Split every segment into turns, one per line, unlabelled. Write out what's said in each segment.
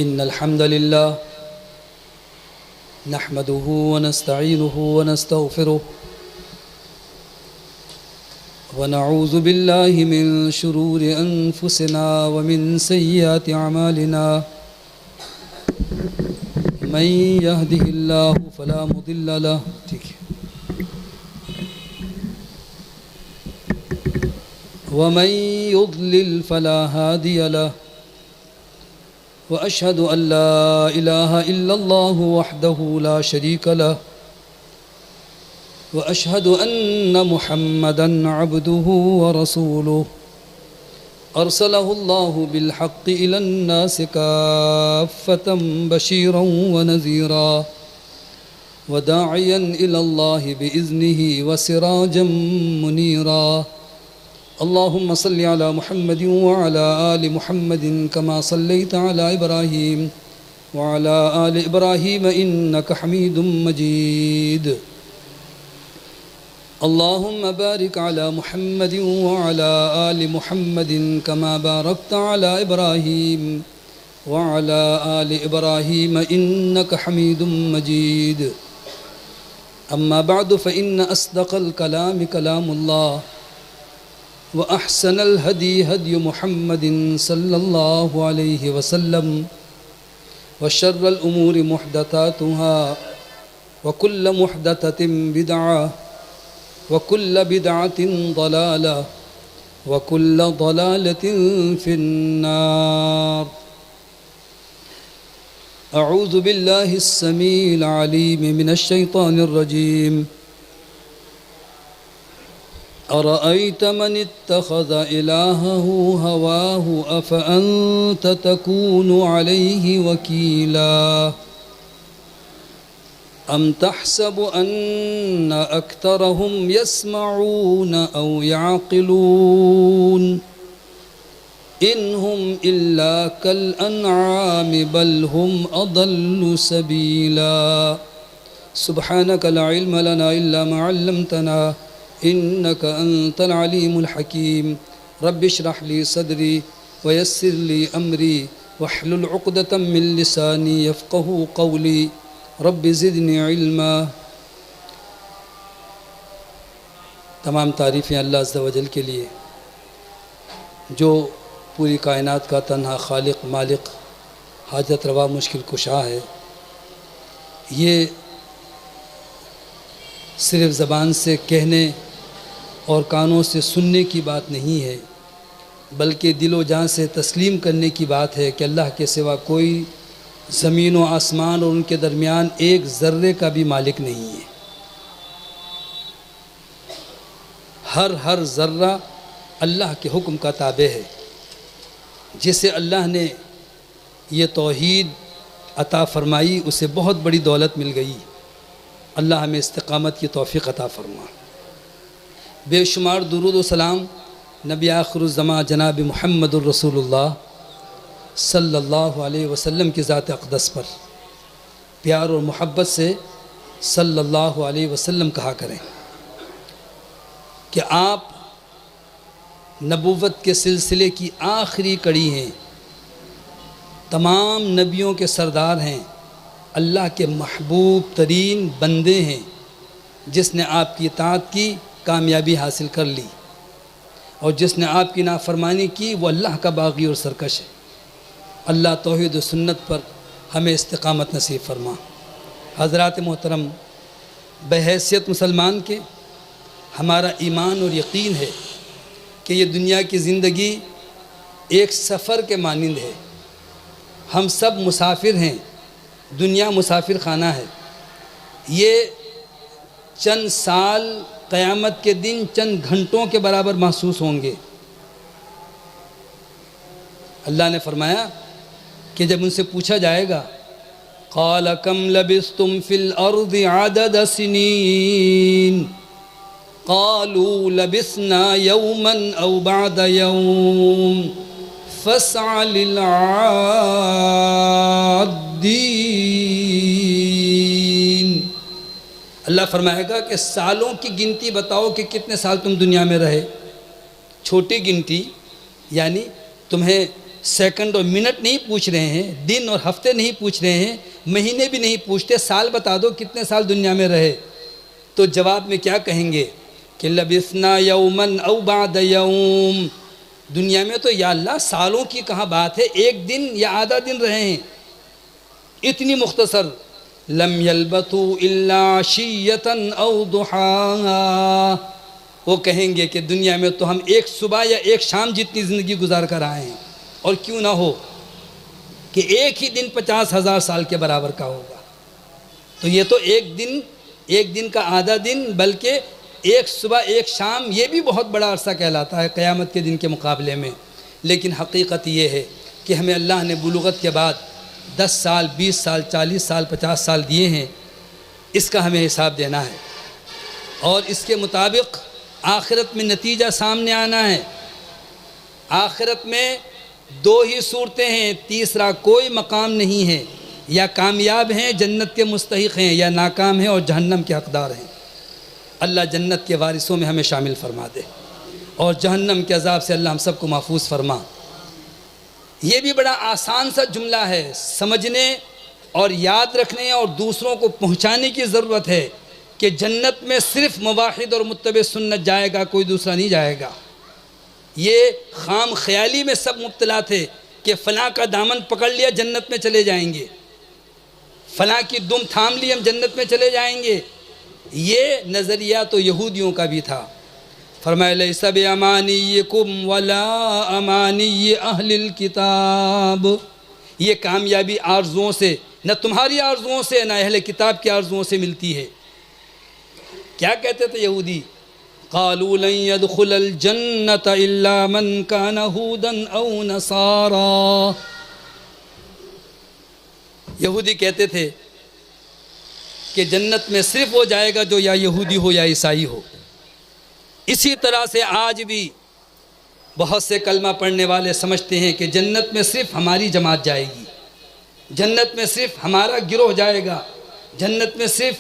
إن الحمد لله نحمده ونستعينه ونستغفره ونعوذ بالله من شرور أنفسنا ومن سيئات أعمالنا من يهده الله فلا مضل له ومن يضلل فلا هادي له وأشهد أن لا إله إلا الله وحده لا شريك له وأشهد أن محمدًا عبده ورسوله أرسله الله بالحق إلى الناس كافة بشيرا ونذيرا وداعيا إلى الله بإذنه وسراجا منيرا اللهم صل على محمد وعلى آل محمد كما صليت على إبراهيم وعلى آل إبراهيم إنك حميد مجيد اللهم بارك على محمد وعلى آل محمد كما باركت على إبراهيم وعلى آل إبراهيم إنك حميد مجيد أما بعد فإن أصدق الكلام كلام الله وأحسن الهدي هدي محمد صلى الله عليه وسلم وشر الأمور محدثاتها وكل محدثة بدعة وكل بدعة ضلالة وكل ضلالة في النار أعوذ بالله السميع العليم من الشيطان الرجيم أرأيت من اتخذ إلهه هواه أفأنت تكون عليه وكيلا أم تحسب أن أكثرهم يسمعون أو يعقلون إن هم إلا كالأنعام بل هم أضل سبيلا سبحانك لا علم لنا إلا ما علمتنا إنك أنت العليم الحكيم رب اشرح لي صدري ويسر لي أمري واحلل عقدة من لساني يفقه قولي رب زدنی علما۔ تمام تعریفیں اللہ عز و جل کے لیے جو پوری کائنات کا تنہا خالق مالک حاجت روا مشکل کشا ہے۔ یہ صرف زبان سے کہنے اور کانوں سے سننے کی بات نہیں ہے، بلکہ دل و جان سے تسلیم کرنے کی بات ہے کہ اللہ کے سوا کوئی زمین و آسمان اور ان کے درمیان ایک ذرے کا بھی مالک نہیں ہے۔ ہر ذرہ اللہ کے حکم کا تابع ہے۔ جسے اللہ نے یہ توحید عطا فرمائی اسے بہت بڑی دولت مل گئی۔ اللہ ہمیں استقامت کی توفیق عطا فرما۔ بے شمار درود و سلام نبی آخر الزمان جناب محمد الرسول اللہ صلی اللہ علیہ وسلم کی ذات اقدس پر پیار اور محبت سے صلی اللہ علیہ وسلم کہا کریں کہ آپ نبوت کے سلسلے کی آخری کڑی ہیں، تمام نبیوں کے سردار ہیں، اللہ کے محبوب ترین بندے ہیں۔ جس نے آپ کی اطاعت کی کامیابی حاصل کر لی، اور جس نے آپ کی نافرمانی کی وہ اللہ کا باغی اور سرکش ہے۔ اللہ توحید و سنت پر ہمیں استقامت نصیب فرما۔ حضرات محترم، بحیثیت مسلمان کے ہمارا ایمان اور یقین ہے کہ یہ دنیا کی زندگی ایک سفر کے مانند ہے۔ ہم سب مسافر ہیں، دنیا مسافر خانہ ہے۔ یہ چند سال قیامت کے دن چند گھنٹوں کے برابر محسوس ہوں گے۔ اللہ نے فرمایا کہ جب ان سے پوچھا جائے گا قال کم لبثتم فی الارض عدد سنین قالوا لبثنا یوما او بعد یوم فاسع للعادین۔ اللہ فرمائے گا کہ سالوں کی گنتی بتاؤ کہ کتنے سال تم دنیا میں رہے۔ چھوٹی گنتی یعنی تمہیں سیکنڈ اور منٹ نہیں پوچھ رہے ہیں، دن اور ہفتے نہیں پوچھ رہے ہیں، مہینے بھی نہیں پوچھتے، سال بتا دو کتنے سال دنیا میں رہے، تو جواب میں کیا کہیں گے کہ لبثنا یومن او بعد یوم، دنیا میں تو یا اللہ سالوں کی کہاں بات ہے، ایک دن یا آدھا دن رہے ہیں، اتنی مختصر۔ لم یلبثوا الا عشیۃ او ضحاہا، وہ کہیں گے کہ دنیا میں تو ہم ایک صبح یا ایک شام جتنی زندگی گزار کر آئے ہیں، اور کیوں نہ ہو کہ ایک ہی دن 50,000 سال کے برابر کا ہوگا، تو یہ تو ایک دن کا آدھا دن، بلکہ ایک صبح ایک شام، یہ بھی بہت بڑا عرصہ کہلاتا ہے قیامت کے دن کے مقابلے میں۔ لیکن حقیقت یہ ہے کہ ہمیں اللہ نے بلوغت کے بعد 10 سال 20 سال 40 سال 50 سال دیے ہیں، اس کا ہمیں حساب دینا ہے، اور اس کے مطابق آخرت میں نتیجہ سامنے آنا ہے۔ آخرت میں 2 ہی صورتیں ہیں، تیسرا کوئی مقام نہیں ہے، یا کامیاب ہیں جنت کے مستحق ہیں، یا ناکام ہیں اور جہنم کے حقدار ہیں۔ اللہ جنت کے وارثوں میں ہمیں شامل فرما دے، اور جہنم کے عذاب سے اللہ ہم سب کو محفوظ فرما۔ یہ بھی بڑا آسان سا جملہ ہے، سمجھنے اور یاد رکھنے اور دوسروں کو پہنچانے کی ضرورت ہے کہ جنت میں صرف موحد اور متبع سنت جائے گا، کوئی دوسرا نہیں جائے گا۔ یہ خام خیالی میں سب مبتلا تھے کہ فلاں کا دامن پکڑ لیا جنت میں چلے جائیں گے، فلاں کی دم تھام لی ہم جنت میں چلے جائیں گے۔ یہ نظریہ تو یہودیوں کا بھی تھا۔ فرمایا لیس بامانیکم ولا امانی اہل الکتاب، یہ کامیابی آرزوؤں سے، نہ تمہاری آرزوؤں سے نہ اہل کتاب کی آرزوؤں سے ملتی ہے۔ کیا کہتے تھے یہودی؟ قالوا لن يدخل الجنة الا من كان هودا او نصارا، یہودی کہتے تھے کہ جنت میں صرف وہ جائے گا جو یا یہودی ہو یا عیسائی ہو۔ اسی طرح سے آج بھی بہت سے کلمہ پڑھنے والے سمجھتے ہیں کہ جنت میں صرف ہماری جماعت جائے گی، جنت میں صرف ہمارا گروہ جائے گا، جنت میں صرف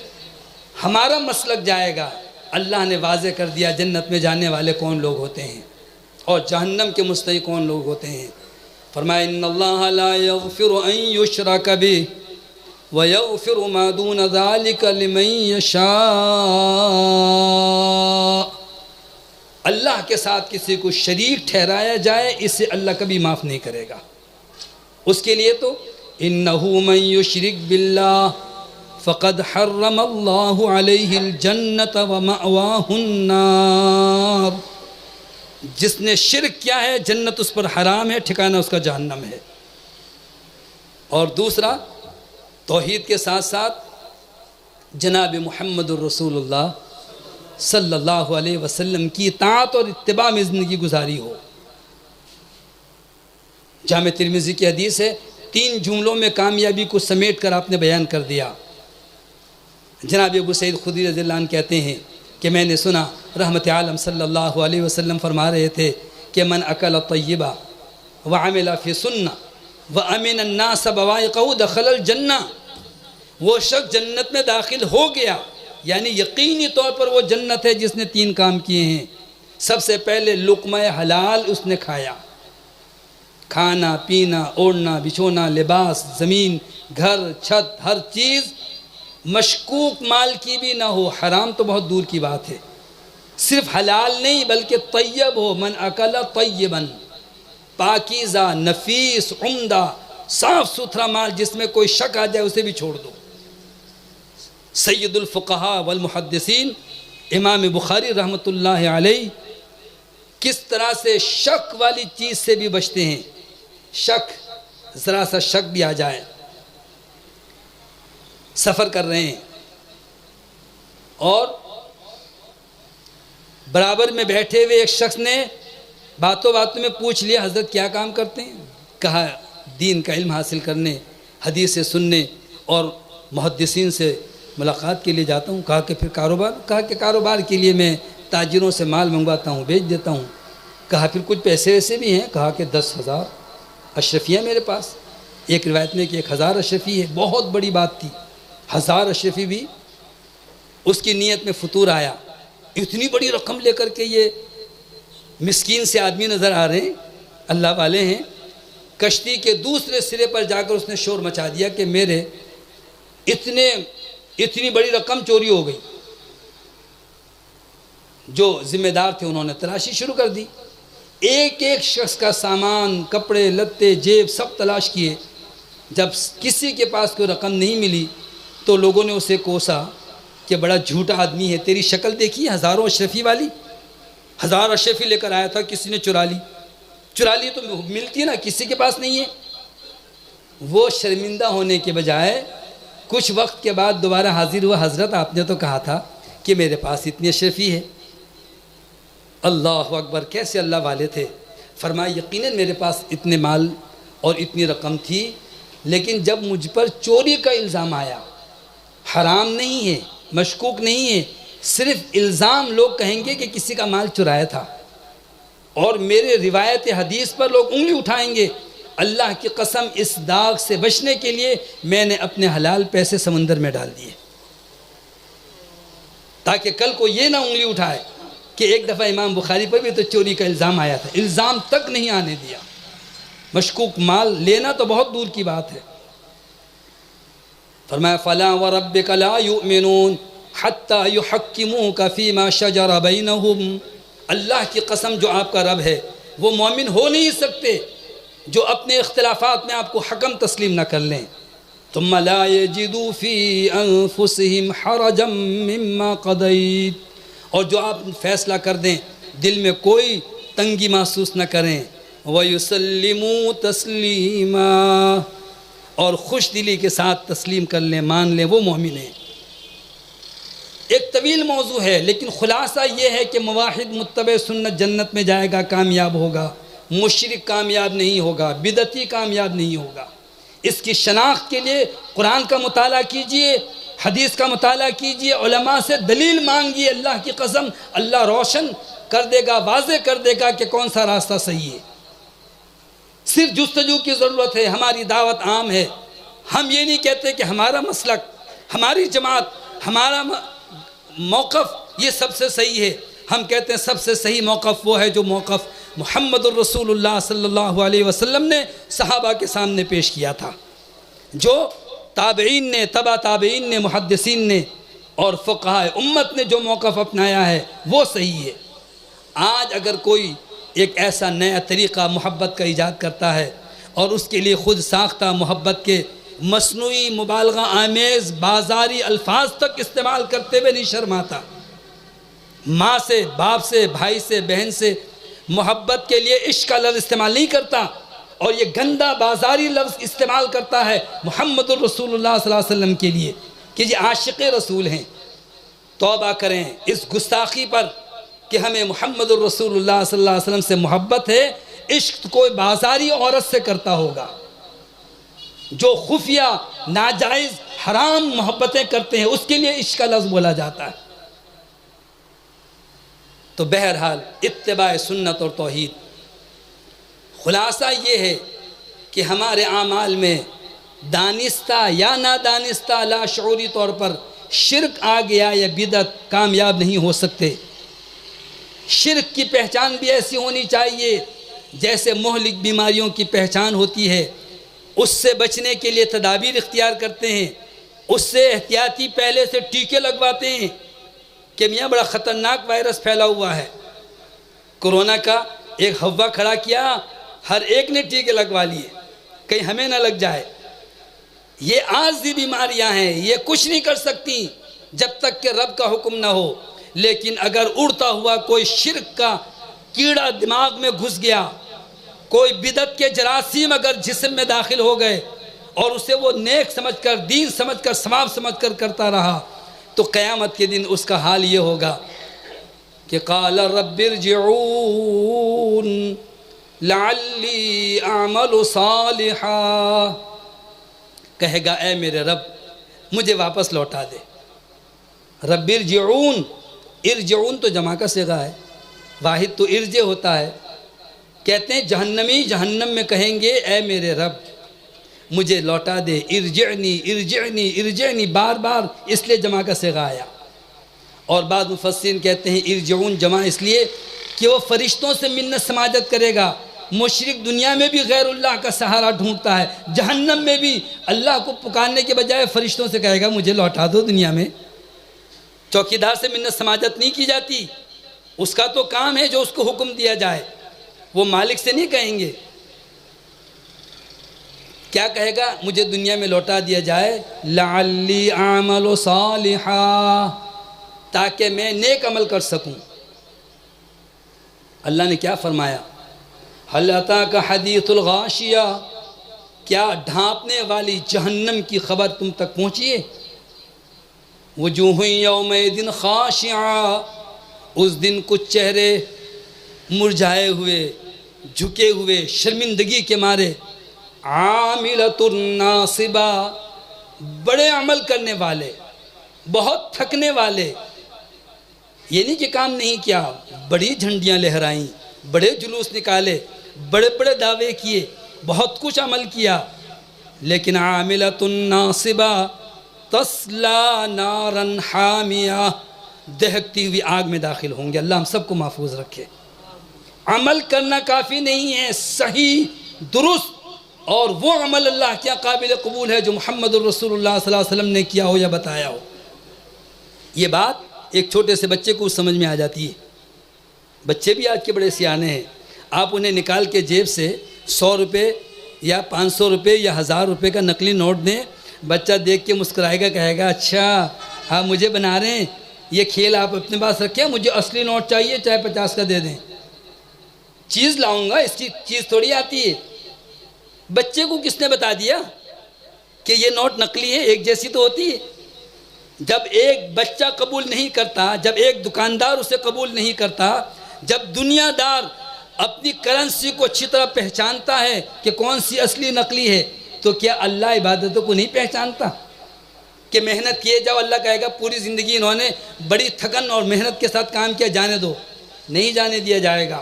ہمارا مسلک جائے گا۔ اللہ نے واضح کر دیا جنت میں جانے والے کون لوگ ہوتے ہیں اور جہنم کے مستحق کون لوگ ہوتے ہیں۔ فرمایا ان اللہ لا یغفر ان یشرک بہ ویغفر ما دون ذلک لمن یشاء، اللہ کے ساتھ کسی کو شریک ٹھہرایا جائے اسے اللہ کبھی معاف نہیں کرے گا۔ اس کے لیے تو انہ من یشرک باللہ فقد حرم اللہ علیہ الجنۃ ومأواہ النار، جس نے شرک کیا ہے جنت اس پر حرام ہے، ٹھکانہ اس کا جہنم ہے۔ اور دوسرا توحید کے ساتھ ساتھ جناب محمد الرسول اللہ صلی اللہ علیہ وسلم کی اطاعت اور اتباع میں زندگی گزاری ہو۔ جامع ترمذی کی حدیث ہے، 3 جملوں میں کامیابی کو سمیٹ کر آپ نے بیان کر دیا۔ جناب ابو سعید خدری رضی اللہ عنہ کہتے ہیں کہ میں نے سنا رحمت عالم صلی اللہ علیہ وسلم فرما رہے تھے کہ من اکل طیبہ وعمل فی سنہ وامن الناس بوائقہ دخل الجنہ، وہ شخص جنت میں داخل ہو گیا، یعنی یقینی طور پر وہ جنت ہے جس نے 3 کام کیے ہیں۔ سب سے پہلے لقمہ حلال اس نے کھایا، کھانا پینا اوڑھنا بچھونا لباس زمین گھر چھت ہر چیز مشکوک مال کی بھی نہ ہو، حرام تو بہت دور کی بات ہے، صرف حلال نہیں بلکہ طیب ہو، من اکل طیباً، پاکیزہ نفیس عمدہ صاف ستھرا مال جس میں کوئی شک آ جائے اسے بھی چھوڑ دو۔ سید الفقہاء والمحدثین امام بخاری رحمۃ اللہ علیہ کس طرح سے شک والی چیز سے بھی بچتے ہیں، شک، ذرا سا شک بھی آ جائے، سفر کر رہے ہیں اور برابر میں بیٹھے ہوئے ایک شخص نے باتوں باتوں میں پوچھ لیا حضرت کیا کام کرتے ہیں؟ کہا دین کا علم حاصل کرنے، حدیث سننے اور محدثین سے ملاقات کے لیے جاتا ہوں۔ کہا کہ پھر کاروبار؟ کہا کہ کاروبار کے لیے میں تاجروں سے مال منگواتا ہوں، بیچ دیتا ہوں۔ کہا پھر کچھ پیسے ویسے بھی ہیں؟ کہا کہ 10,000 اشرفی ہیں میرے پاس۔ ایک روایت میں کہ 1,000 اشرفی ہے، بہت بڑی بات تھی، 1000 اشرفی بھی اس کی نیت میں فطور آیا۔ اتنی بڑی رقم لے کر کے یہ مسکین سے آدمی نظر آ رہے ہیں، اللہ والے ہیں۔ کشتی کے دوسرے سرے پر جا کر اس نے شور مچا دیا کہ میرے اتنی بڑی رقم چوری ہو گئی۔ جو ذمہ دار تھے انہوں نے تلاشی شروع کر دی، ایک ایک شخص کا سامان، کپڑے لتے، جیب سب تلاش کیے۔ جب کسی کے پاس کوئی رقم نہیں ملی تو لوگوں نے اسے کوسا کہ بڑا جھوٹا آدمی ہے، تیری شکل دیکھی ہزاروں اشرفی والی، 1000 اشرفی لے کر آیا تھا، کسی نے چرا لی تو ملتی ہے نا، کسی کے پاس نہیں ہے۔ وہ شرمندہ ہونے کے بجائے کچھ وقت کے بعد دوبارہ حاضر ہوا، حضرت آپ نے تو کہا تھا کہ میرے پاس اتنی اشرفی ہے۔ اللہ اکبر، کیسے اللہ والے تھے۔ فرمایا یقیناً میرے پاس اتنے مال اور اتنی رقم تھی، لیکن جب مجھ پر چوری کا الزام آیا، حرام نہیں ہے، مشکوک نہیں ہے، صرف الزام لوگ کہیں گے کہ کسی کا مال چرایا تھا، اور میرے روایت حدیث پر لوگ انگلی اٹھائیں گے، اللہ کی قسم اس داغ سے بچنے کے لیے میں نے اپنے حلال پیسے سمندر میں ڈال دیے، تاکہ کل کو یہ نہ انگلی اٹھائے کہ ایک دفعہ امام بخاری پر بھی تو چوری کا الزام آیا تھا، الزام تک نہیں آنے دیا۔ مشکوک مال لینا تو بہت دور کی بات ہے۔ فرمایا فَلَا وَرَبِّكَ لَا يُؤْمِنُونَ حَتَّى يُحَكِّمُوكَ فِي مَا شَجَرَ بَيْنَهُمْ، اللہ کی قسم جو آپ کا رب ہے وہ مومن ہو نہیں سکتے جو اپنے اختلافات میں آپ کو حکم تسلیم نہ کر لیں۔ ثُمَّ لَا يَجِدُوا فِي أَنفُسِهِمْ حَرَجًا مِّمَّا قَضَيْتَ، اور جو آپ فیصلہ کر دیں دل میں کوئی تنگی محسوس نہ کریں۔ وَيُسَلِّمُوا تَسْلِيمًا، اور خوش دلی کے ساتھ تسلیم کر لیں، مان لیں، وہ مومن ہیں۔ ایک طویل موضوع ہے، لیکن خلاصہ یہ ہے کہ موحد متبع سنت جنت میں جائے گا، کامیاب ہوگا، مشرک کامیاب نہیں ہوگا، بدعتی کامیاب نہیں ہوگا۔ اس کی شناخت کے لیے قرآن کا مطالعہ کیجئے، حدیث کا مطالعہ کیجئے، علماء سے دلیل مانگیے، اللہ کی قسم اللہ روشن کر دے گا، واضح کر دے گا کہ کون سا راستہ صحیح ہے۔ صرف جستجو کی ضرورت ہے۔ ہماری دعوت عام ہے، ہم یہ نہیں کہتے کہ ہمارا مسلک، ہماری جماعت، ہمارا موقف یہ سب سے صحیح ہے۔ ہم کہتے ہیں سب سے صحیح موقف وہ ہے جو موقف محمد الرسول اللہ صلی اللہ علیہ وسلم نے صحابہ کے سامنے پیش کیا تھا، جو تابعین نے، تبع تابعین نے، محدثین نے اور فقہاء امت نے جو موقف اپنایا ہے وہ صحیح ہے۔ آج اگر کوئی ایک ایسا نیا طریقہ محبت کا ایجاد کرتا ہے اور اس کے لیے خود ساختہ محبت کے مصنوعی مبالغہ آمیز بازاری الفاظ تک استعمال کرتے ہوئے نہیں شرماتا، ماں سے، باپ سے، بھائی سے، بہن سے محبت کے لیے عشق کا لفظ استعمال نہیں کرتا، اور یہ گندا بازاری لفظ استعمال کرتا ہے محمد الرسول اللہ صلی اللہ علیہ وسلم کے لیے کہ یہ عاشق رسول ہیں۔ توبہ کریں اس گستاخی پر کہ ہمیں محمد الرسول اللہ صلی اللہ علیہ وسلم سے محبت ہے۔ عشق کوئی بازاری عورت سے کرتا ہوگا، جو خفیہ ناجائز حرام محبتیں کرتے ہیں اس کے لیے عشق کا لفظ بولا جاتا ہے۔ تو بہرحال اتباع سنت اور توحید، خلاصہ یہ ہے کہ ہمارے اعمال میں دانستہ یا نادانستہ لاشعوری طور پر شرک آ گیا یا بدعت، کامیاب نہیں ہو سکتے۔ شرک کی پہچان بھی ایسی ہونی چاہیے جیسے مہلک بیماریوں کی پہچان ہوتی ہے، اس سے بچنے کے لیے تدابیر اختیار کرتے ہیں، اس سے احتیاطی پہلے سے ٹیکے لگواتے ہیں کہ میاں بڑا خطرناک وائرس پھیلا ہوا ہے، کورونا کا ایک ہوا کھڑا کیا، ہر ایک نے ٹیکے لگوا لیے کہیں ہمیں نہ لگ جائے۔ یہ عارضی بیماریاں ہیں، یہ کچھ نہیں کر سکتی جب تک کہ رب کا حکم نہ ہو، لیکن اگر اڑتا ہوا کوئی شرک کا کیڑا دماغ میں گھس گیا، کوئی بدعت کے جراثیم اگر جسم میں داخل ہو گئے اور اسے وہ نیک سمجھ کر، دین سمجھ کر، ثواب سمجھ کر کرتا رہا، تو قیامت کے دن اس کا حال یہ ہوگا کہ قال رب ارجعون لعلی اعمل صالحا، کہے گا اے میرے رب مجھے واپس لوٹا دے۔ رب ارجعون، ارجعون تو جمع کا صیغہ ہے، واحد تو ارجع ہوتا ہے۔ کہتے ہیں جہنمی جہنم میں کہیں گے اے میرے رب مجھے لوٹا دے، ارجعنی ارجعنی ارجعنی، بار بار، اس لیے جمع کا صیغہ آیا۔ اور بعض مفسرین کہتے ہیں ارجعون جمع اس لیے کہ وہ فرشتوں سے منت سماجت کرے گا مشرک دنیا میں بھی غیر اللہ کا سہارا ڈھونڈتا ہے، جہنم میں بھی اللہ کو پکارنے کے بجائے فرشتوں سے کہے گا مجھے لوٹا دو دنیا میں۔ چوکیدار سے منت سماجت نہیں کی جاتی، اس کا تو کام ہے جو اس کو حکم دیا جائے، وہ مالک سے نہیں کہیں گے۔ کیا کہے گا؟ مجھے دنیا میں لوٹا دیا جائے لعلی اعمل صالحا، تاکہ میں نیک عمل کر سکوں۔ اللہ نے کیا فرمایا؟ هل اتاک حدیث الغاشیہ، کیا ڈھانپنے والی جہنم کی خبر تم تک پہنچی ہے؟ وجوہ یومئذ خاشعہ، اس دن کچھ چہرے مرجھائے ہوئے، جھکے ہوئے، شرمندگی کے مارے، عاملۃ ناصبہ، بڑے عمل کرنے والے، بہت تھکنے والے، یہ نہیں کہ کام نہیں کیا، بڑی جھنڈیاں لہرائیں، بڑے جلوس نکالے، بڑے بڑے دعوے کیے، بہت کچھ عمل کیا، لیکن عاملۃ ناصبہ تصلی نارا حامیہ، دہکتی ہوئی آگ میں داخل ہوں گے۔ اللہ ہم سب کو محفوظ رکھے۔ عمل کرنا کافی نہیں ہے، صحیح درست اور وہ عمل اللہ کیا قابل قبول ہے جو محمد الرسول اللہ صلی اللہ علیہ وسلم نے کیا ہو یا بتایا ہو۔ یہ بات ایک چھوٹے سے بچے کو سمجھ میں آ جاتی ہے۔ بچے بھی آج کے بڑے سیانے ہیں، آپ انہیں نکال کے جیب سے 100 روپے یا 500 روپے یا 1000 روپے کا نقلی نوٹ دیں، بچہ دیکھ کے مسکرائے گا، کہے گا اچھا آپ مجھے بنا رہے ہیں، یہ کھیل آپ اپنے پاس رکھیں، مجھے اصلی نوٹ چاہیے چاہے 50 کا دے دیں، چیز لاؤں گا، اس کی چیز تھوڑی آتی ہے۔ بچے کو کس نے بتا دیا کہ یہ نوٹ نقلی ہے؟ ایک جیسی تو ہوتی ہے۔ جب ایک بچہ قبول نہیں کرتا، جب ایک دکاندار اسے قبول نہیں کرتا، جب دنیا دار اپنی کرنسی کو اچھی طرح پہچانتا ہے کہ کون سی اصلی نقلی ہے، تو کیا اللہ عبادتوں کو نہیں پہچانتا؟ کہ محنت کیے جاؤ، اللہ کہے گا پوری زندگی انہوں نے بڑی تھکن اور محنت کے ساتھ کام کیا، جانے دو، نہیں جانے دیا جائے گا۔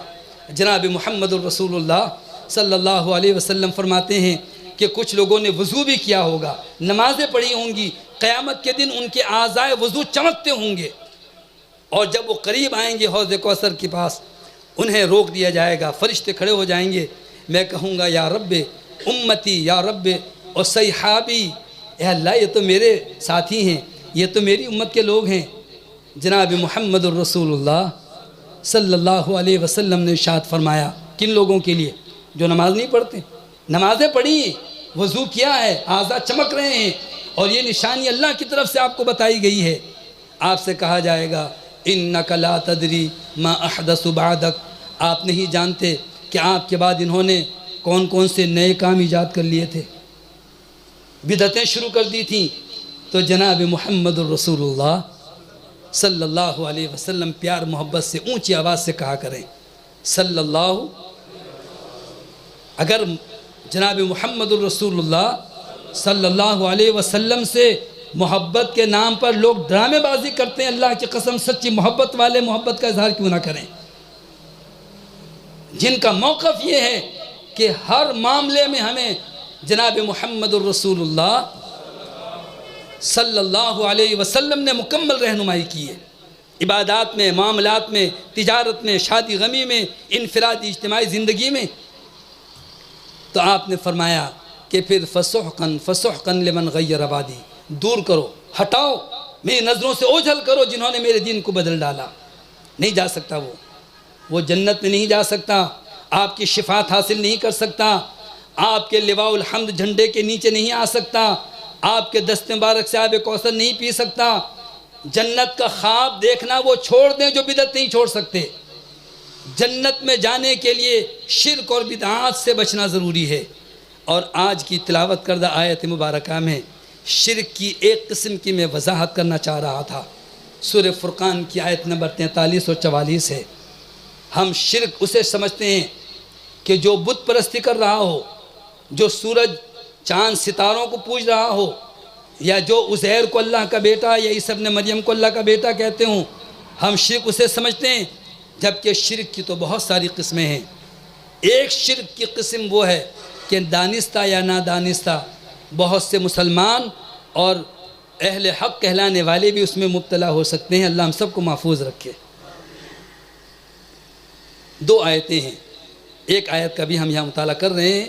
جناب محمد الرسول اللہ صلی اللہ علیہ وسلم فرماتے ہیں کہ کچھ لوگوں نے وضو بھی کیا ہوگا، نمازیں پڑھی ہوں گی، قیامت کے دن ان کے اعضائے وضو چمکتے ہوں گے، اور جب وہ قریب آئیں گے حوض کوثر کے پاس، انہیں روک دیا جائے گا، فرشتے کھڑے ہو جائیں گے، میں کہوں گا یا رب امتی، یا رب اور صحابی، اے اللہ یہ تو میرے ساتھی ہیں، یہ تو میری امت کے لوگ ہیں۔ جناب محمد الرسول اللہ صلی اللہ علیہ وسلم نے ارشاد فرمایا، کن لوگوں کے لیے؟ جو نماز نہیں پڑھتے، نمازیں پڑھی، وضو کیا ہے، اعضاء چمک رہے ہیں، اور یہ نشانی اللہ کی طرف سے آپ کو بتائی گئی ہے۔ آپ سے کہا جائے گا انک لا تدری ما احدث بعدک، آپ نہیں جانتے کہ آپ کے بعد انہوں نے کون کون سے نئے کام ایجاد کر لیے تھے، بدعتیں شروع کر دی تھیں۔ تو جناب محمد الرسول اللہ صلی اللہ علیہ وسلم پیار محبت سے اونچی آواز سے کہا کریں صلی اللہ۔ اگر جناب محمد الرسول اللہ صلی اللہ علیہ وسلم سے محبت کے نام پر لوگ ڈرامے بازی کرتے ہیں، اللہ کی قسم سچی محبت والے محبت کا اظہار کیوں نہ کریں؟ جن کا موقف یہ ہے کہ ہر معاملے میں ہمیں جناب محمد الرسول اللہ صلی اللہ علیہ وسلم نے مکمل رہنمائی کی ہے، عبادات میں، معاملات میں، تجارت میں، شادی غمی میں، انفرادی اجتماعی زندگی میں۔ تو آپ نے فرمایا کہ پھر فسحقاً فسحقاً لمن غیر عبادی، دور کرو، ہٹاؤ، میری نظروں سے اوجھل کرو جنہوں نے میرے دین کو بدل ڈالا۔ نہیں جا سکتا وہ جنت میں نہیں جا سکتا، آپ کی شفاعت حاصل نہیں کر سکتا، آپ کے لواء الحمد جھنڈے کے نیچے نہیں آ سکتا، آپ کے دست مبارک سے آب کوثر نہیں پی سکتا۔ جنت کا خواب دیکھنا وہ چھوڑ دیں جو بدعت نہیں چھوڑ سکتے۔ جنت میں جانے کے لیے شرک اور بدعات سے بچنا ضروری ہے۔ اور آج کی تلاوت کردہ آیت مبارکہ میں شرک کی ایک قسم کی میں وضاحت کرنا چاہ رہا تھا۔ سورہ فرقان کی آیت نمبر 43 اور 44 ہے۔ ہم شرک اسے سمجھتے ہیں کہ جو بت پرستی کر رہا ہو، جو سورج چاند ستاروں کو پوج رہا ہو، یا جو عزیر کو اللہ کا بیٹا یا عیسی ابن مریم کو اللہ کا بیٹا کہتے ہوں، ہم شرک اسے سمجھتے ہیں، جبکہ شرک کی تو بہت ساری قسمیں ہیں۔ ایک شرک کی قسم وہ ہے کہ دانستہ یا نادانستہ بہت سے مسلمان اور اہل حق کہلانے والے بھی اس میں مبتلا ہو سکتے ہیں۔ اللہ ہم سب کو محفوظ رکھے۔ 2 آیتیں ہیں ایک آیت کا بھی ہم یہاں مطالعہ کر رہے ہیں.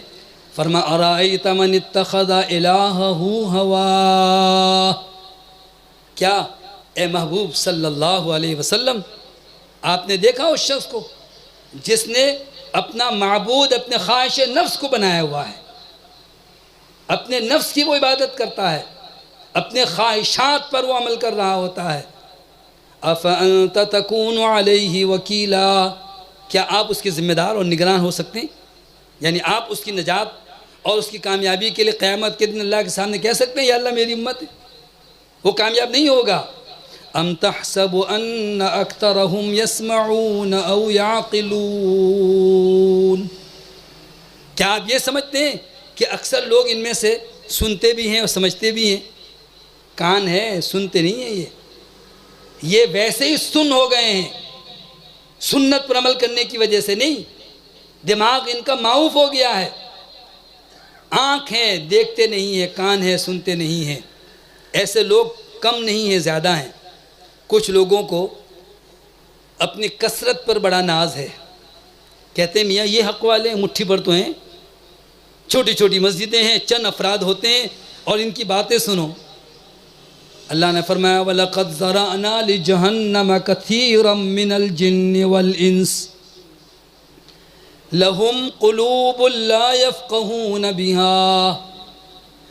فرما ارائیت من اتخذ الہہ ہوا، کیا اے محبوب صلی اللہ علیہ وسلم آپ نے دیکھا اس شخص کو جس نے اپنا معبود اپنے خواہش نفس کو بنایا ہوا ہے، اپنے نفس کی وہ عبادت کرتا ہے، اپنے خواہشات پر وہ عمل کر رہا ہوتا ہے. افانت تکون علیہ وکیلا، کیا آپ اس کے ذمہ دار اور نگران ہو سکتے ہیں؟ یعنی آپ اس کی نجات اور اس کی کامیابی کے لیے قیامت کے دن اللہ کے سامنے کہہ سکتے ہیں یا اللہ میری امت ہے؟ وہ کامیاب نہیں ہوگا. ام تحسب ان اکثرهم یسمعون او یعقلون، کیا آپ یہ سمجھتے ہیں کہ اکثر لوگ ان میں سے سنتے بھی ہیں اور سمجھتے بھی ہیں؟ کان ہے سنتے نہیں ہیں، یہ ویسے ہی سن ہو گئے ہیں، سنت پر عمل کرنے کی وجہ سے نہیں، دماغ ان کا معوف ہو گیا ہے. آنکھ ہیں دیکھتے نہیں ہیں، کان ہے سنتے نہیں ہیں. ایسے لوگ کم نہیں ہیں، زیادہ ہیں. کچھ لوگوں کو اپنی کثرت پر بڑا ناز ہے، کہتے ہیں میاں یہ حق والے ہیں، مٹھی بھر تو ہیں، چھوٹی چھوٹی مسجدیں ہیں، چند افراد ہوتے ہیں اور ان کی باتیں سنو. اللہ نے فرمایا وَلَقَدْ ذَرَأْنَا لِجَهَنَّمَ كَثِيرًا مِّنَ الْجِنِّ وَالْإِنسِ لَهُمْ قُلُوبٌ لَا يَفْقَهُونَ بِهَا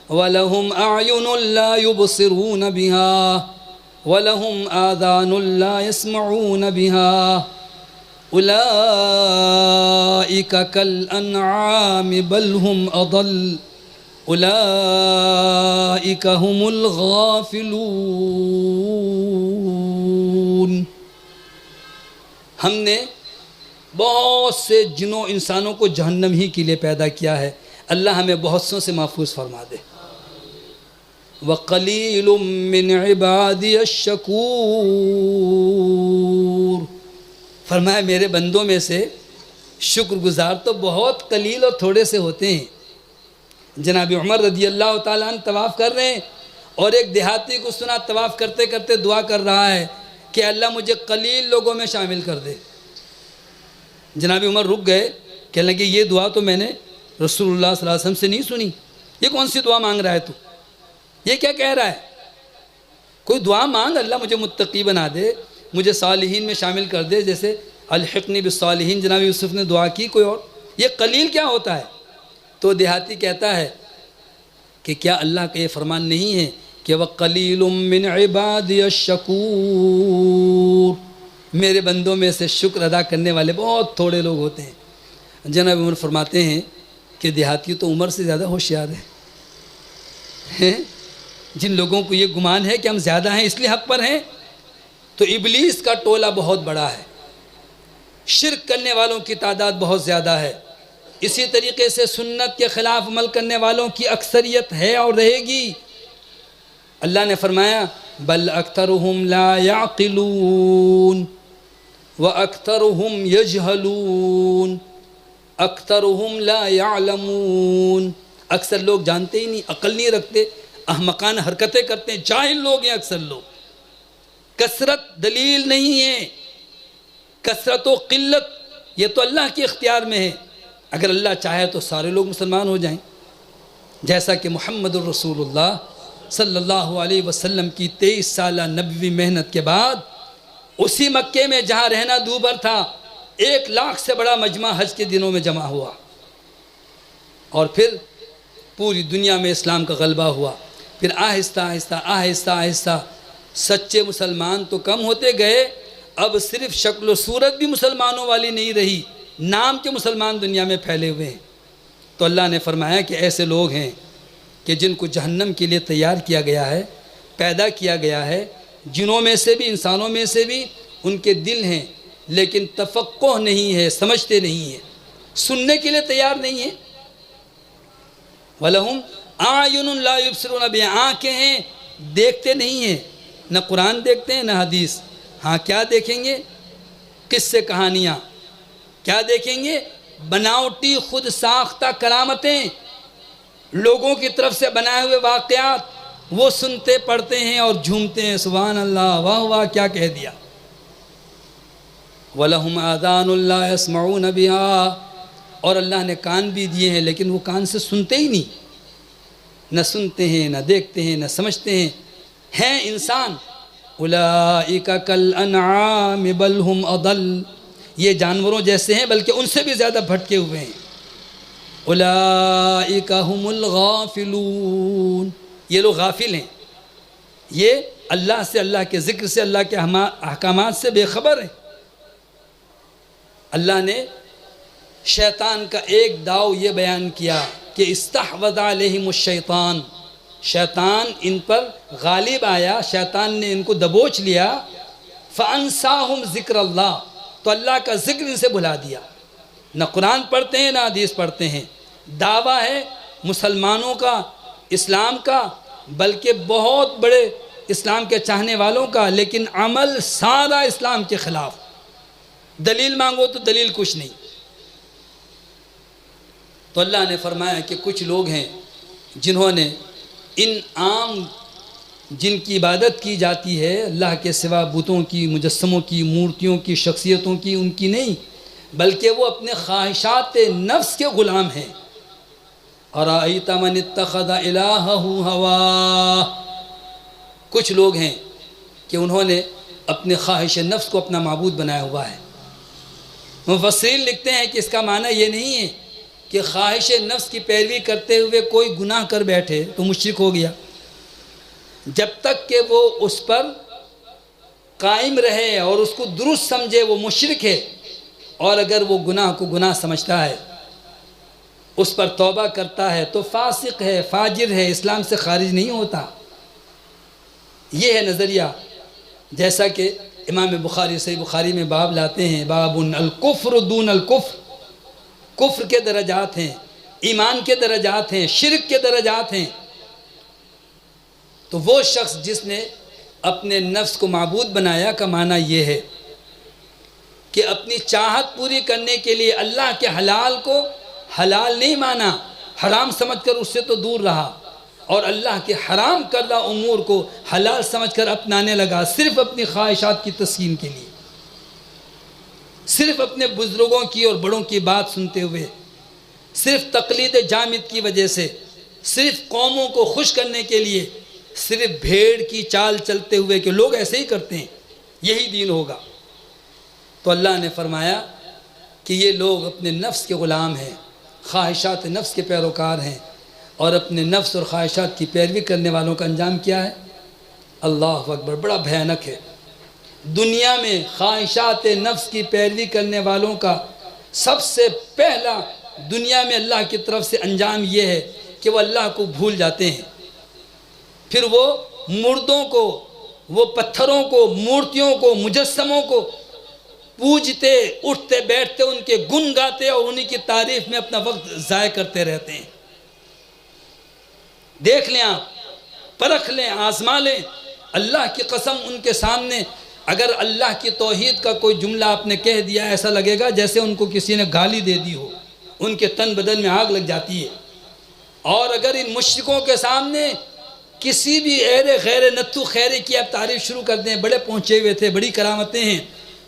وَلَهُمْ أَعْيُنٌ لَا يُبْصِرُونَ بِهَا وَلَهُمْ آذَانٌ لَا يَسْمَعُونَ بِهَا أُولَئِكَ كَالْأَنْعَامِ بَلْ هُمْ أَضَلُّ اولئک هم الغافلون. ہم نے بہت سے جنوں انسانوں کو جہنم ہی کے لیے پیدا کیا ہے. اللہ ہمیں بہت سوں سے محفوظ فرما دے. وَقَلِيلٌ مِّنْ عِبَادِيَ الشَّكُورُ، فرمایا میرے بندوں میں سے شکر گزار تو بہت قلیل اور تھوڑے سے ہوتے ہیں. جناب عمر رضی اللہ تعالیٰ عنہ طواف کر رہے ہیں اور ایک دیہاتی کو سنا طواف کرتے کرتے دعا کر رہا ہے کہ اللہ مجھے قلیل لوگوں میں شامل کر دے. جناب عمر رک گئے، کہنے لگے یہ دعا تو میں نے رسول اللہ صلی اللہ علیہ وسلم سے نہیں سنی، یہ کون سی دعا مانگ رہا ہے تو؟ یہ کیا کہہ رہا ہے؟ کوئی دعا مانگ اللہ مجھے متقی بنا دے، مجھے صالحین میں شامل کر دے، جیسے الحقنی بالصالحین جناب یوسف نے دعا کی. کوئی اور یہ قلیل کیا ہوتا ہے؟ تو دیہاتی کہتا ہے کہ کیا اللہ کا یہ فرمان نہیں ہے کہ وَقَلِيلٌ مِّنْ عِبَادِيَ الشَّكُورُ، میرے بندوں میں سے شکر ادا کرنے والے بہت تھوڑے لوگ ہوتے ہیں. جناب عمر فرماتے ہیں کہ دیہاتی تو عمر سے زیادہ ہوشیار ہیں. جن لوگوں کو یہ گمان ہے کہ ہم زیادہ ہیں اس لیے حق پر ہیں، تو ابلیس کا ٹولہ بہت بڑا ہے، شرک کرنے والوں کی تعداد بہت زیادہ ہے. اسی طریقے سے سنت کے خلاف عمل کرنے والوں کی اکثریت ہے اور رہے گی. اللہ نے فرمایا بل اکثرهم لا يعقلون واکثرهم يجهلون اکثرهم لا يعلمون. اکثر لوگ جانتے ہی نہیں، عقل نہیں رکھتے، احمقانہ حرکتیں کرتے ہیں، جاہل لوگ ہیں اکثر لوگ. کثرت دلیل نہیں ہے، کثرت و قلت یہ تو اللہ کے اختیار میں ہے. اگر اللہ چاہے تو سارے لوگ مسلمان ہو جائیں، جیسا کہ محمد الرسول اللہ صلی اللہ علیہ وسلم کی 23 سالہ نبوی محنت کے بعد اسی مکے میں جہاں رہنا دوبھر تھا 1 لاکھ سے بڑا مجمع حج کے دنوں میں جمع ہوا، اور پھر پوری دنیا میں اسلام کا غلبہ ہوا. پھر آہستہ آہستہ آہستہ آہستہ سچے مسلمان تو کم ہوتے گئے، اب صرف شکل و صورت بھی مسلمانوں والی نہیں رہی، نام کے مسلمان دنیا میں پھیلے ہوئے ہیں. تو اللہ نے فرمایا کہ ایسے لوگ ہیں کہ جن کو جہنم کے لیے تیار کیا گیا ہے، پیدا کیا گیا ہے، جنوں میں سے بھی انسانوں میں سے بھی ان کے دل ہیں لیکن تفقہ نہیں ہے، سمجھتے نہیں ہیں، سننے کے لیے تیار نہیں ہیں. وَلَهُمْ أَعْيُنٌ لَا يُبْصِرُونَ بِهَا، آنکھیں ہیں دیکھتے نہیں ہیں، نہ قرآن دیکھتے ہیں نہ حدیث. ہاں کیا دیکھیں گے؟ قصے کہانیاں. کیا دیکھیں گے؟ بناوٹی خود ساختہ کرامتیں، لوگوں کی طرف سے بنائے ہوئے واقعات، وہ سنتے پڑھتے ہیں اور جھومتے ہیں. سبحان اللہ، واہ واہ کیا کہہ دیا. وَلَهُمْ آذَانٌ لَا يَسْمَعُونَ بِهَا اور اللہ نے کان بھی دیے ہیں لیکن وہ کان سے سنتے ہی نہیں، نہ سنتے ہیں نہ دیکھتے ہیں نہ سمجھتے ہیں انسان۔ اولئک کالانعام بل ہم اضل، یہ جانوروں جیسے ہیں بلکہ ان سے بھی زیادہ بھٹکے ہوئے ہیں۔ اولئک هم الغافلون، یہ لوگ غافل ہیں، یہ اللہ سے، اللہ کے ذکر سے، اللہ کے احکامات سے بے خبر ہیں۔ اللہ نے شیطان کا ایک داؤ یہ بیان کیا کہ استحوذ علیہم الشیطان، شیطان ان پر غالب آیا، شیطان نے ان کو دبوچ لیا۔ فانساہم ذکر اللہ، تو اللہ کا ذکر ان سے بھلا دیا، نہ قرآن پڑھتے ہیں نہ حدیث پڑھتے ہیں۔ دعویٰ ہے مسلمانوں کا، اسلام کا، بلکہ بہت بڑے اسلام کے چاہنے والوں کا، لیکن عمل سارا اسلام کے خلاف۔ دلیل مانگو تو دلیل کچھ نہیں۔ تو اللہ نے فرمایا کہ کچھ لوگ ہیں جنہوں نے ان عام جن کی عبادت کی جاتی ہے اللہ کے سوا، بتوں کی، مجسموں کی، مورتیوں کی، شخصیتوں کی، ان کی نہیں، بلکہ وہ اپنے خواہشات نفس کے غلام ہیں۔ اَرَأَيْتَ مَنِ اتَّخَذَ إِلَٰهَهُ هَوَاهُ، کچھ لوگ ہیں کہ انہوں نے اپنے خواہش نفس کو اپنا معبود بنایا ہوا ہے۔ مفسرین لکھتے ہیں کہ اس کا معنی یہ نہیں ہے کہ خواہش نفس کی پیروی کرتے ہوئے کوئی گناہ کر بیٹھے تو مشرک ہو گیا، جب تک کہ وہ اس پر قائم رہے اور اس کو درست سمجھے وہ مشرک ہے، اور اگر وہ گناہ کو گناہ سمجھتا ہے، اس پر توبہ کرتا ہے تو فاسق ہے، فاجر ہے، اسلام سے خارج نہیں ہوتا۔ یہ ہے نظریہ، جیسا کہ امام بخاری صحیح بخاری میں باب لاتے ہیں، باب الکفر دون الکفر، کفر کے درجات ہیں، ایمان کے درجات ہیں، شرک کے درجات ہیں۔ تو وہ شخص جس نے اپنے نفس کو معبود بنایا کا معنی یہ ہے کہ اپنی چاہت پوری کرنے کے لیے اللہ کے حلال کو حلال نہیں مانا، حرام سمجھ کر اس سے تو دور رہا، اور اللہ کے حرام کردہ امور کو حلال سمجھ کر اپنانے لگا، صرف اپنی خواہشات کی تسکین کے لیے، صرف اپنے بزرگوں کی اور بڑوں کی بات سنتے ہوئے، صرف تقلید جامد کی وجہ سے، صرف قوموں کو خوش کرنے کے لیے، صرف بھیڑ کی چال چلتے ہوئے کہ لوگ ایسے ہی کرتے ہیں یہی دین ہوگا۔ تو اللہ نے فرمایا کہ یہ لوگ اپنے نفس کے غلام ہیں، خواہشات نفس کے پیروکار ہیں، اور اپنے نفس اور خواہشات کی پیروی کرنے والوں کا انجام کیا ہے؟ اللہ اکبر، بڑا بھیانک ہے۔ دنیا میں خواہشات نفس کی پیروی کرنے والوں کا سب سے پہلا دنیا میں اللہ کی طرف سے انجام یہ ہے کہ وہ اللہ کو بھول جاتے ہیں، پھر وہ مردوں کو، وہ پتھروں کو، مورتیوں کو، مجسموں کو پوجتے، اٹھتے بیٹھتے، ان کے گن گاتے اور انہی کی تعریف میں اپنا وقت ضائع کرتے رہتے ہیں۔ دیکھ لیں آپ، پرکھ لیں، آزما لیں، اللہ کی قسم ان کے سامنے اگر اللہ کی توحید کا کوئی جملہ آپ نے کہہ دیا، ایسا لگے گا جیسے ان کو کسی نے گالی دے دی ہو، ان کے تن بدن میں آگ لگ جاتی ہے۔ اور اگر ان مشرکوں کے سامنے کسی بھی غیر نتو خیرے کی آپ تعریف شروع کر دیں، بڑے پہنچے ہوئے تھے، بڑی کرامتیں ہیں،